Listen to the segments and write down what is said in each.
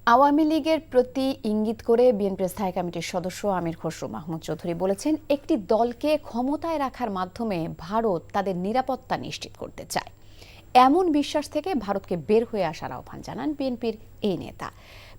আওয়ামী লীগের প্রতি ইঙ্গিত করে বিএনপির স্থায়ী কমিটির সদস্য আমির খসরু মাহমুদ চৌধুরী বলেছেন, একটি দলকে ক্ষমতায় রাখার মাধ্যমে ভারত তাদের নিরাপত্তা নিশ্চিত করতে চায়। এমন বিশ্বাস থেকে ভারতকে বের হয়ে আসার আহ্বান জানান বিএনপির এই নেতা।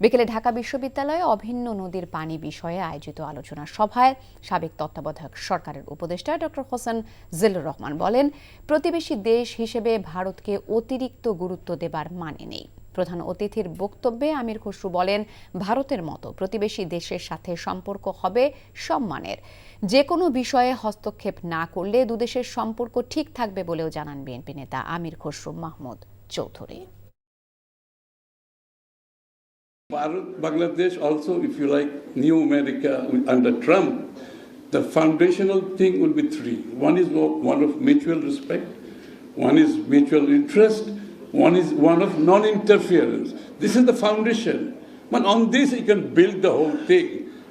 বিকেলে ঢাকা বিশ্ববিদ্যালয়ে অভিন্ন নদীর পানি বিষয়ে আয়োজিত আলোচনা সভায় সাবেক তত্ত্বাবধায়ক সরকারের উপদেষ্টা ডক্টর হোসেন জিল্লুর রহমান বলেন, প্রতিবেশী দেশ হিসেবে ভারতকে অতিরিক্ত গুরুত্ব দেবার মানে নেই। প্রধান অতিথির বক্তব্যে আমির খসরু বলেন, ভারতের মতো প্রতিবেশী দেশের সাথে সম্পর্ক হবে সম্মানের। যে কোনো বিষয়ে হস্তক্ষেপ না করলে দুদেশের সম্পর্ক ঠিক থাকবে বলেও জানান বিএনপি নেতা আমির Khasru Mahmud Chowdhury. Bangladesh also, if you like, new America under Trump, the foundational thing will be three. One is one of mutual respect, one is mutual interest, one is one of non-interference. This is the foundation. But on this you can build the whole thing.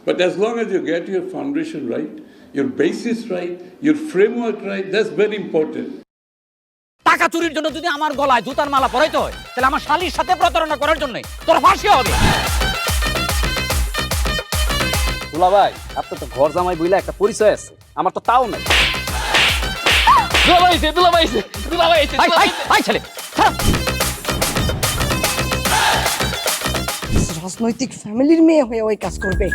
But as long as you get your foundation right, your basis right, your framework right, that's very important. টাকা চুরির জন্য যদি আমার গলায় জুতার মালা পরাইতে হয়, তাহলে আমার শালীর সাথে প্রতারণা করার জন্য তোর ফাঁসি হবে। দুলা ভাই, আপনার তো ঘর জামাই বইলা একটা পরিচয় আছে, আমার তো তাও নাই। রাজনৈতিক ফ্যামিলির মেয়ে হয়ে ওই কাজ করবে।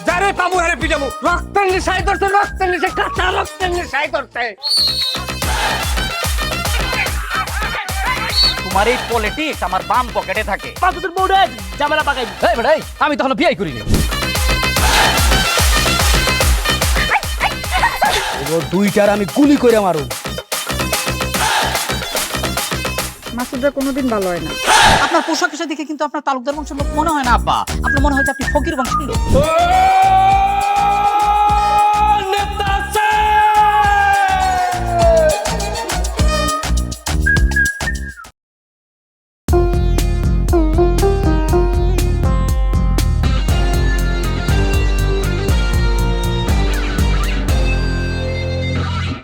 যারে পাবো আরে পিটাবো, রক্তের নেশায় ধরছে, রক্তের নেশায়, কাঁচা রক্তের নেশায় ধরছে। তোমার এই পলিটিক্স আমার বাম পকেটে থাকে। তোদের বউরে ঝামেলা পাকাই। এই বেটাই, আমি তখন বিয়ে করিনি। দুইটার আমি গুলি করে মারু। মাসুদরা কোনোদিন ভালো হয় না। আপনার পোশাক আশাক দেখে কিন্তু আপনার তালুকদার বংশের লোক মনে হয় না আব্বা, আপনার মনে হয় যে আপনি ফকির বংশের লোক।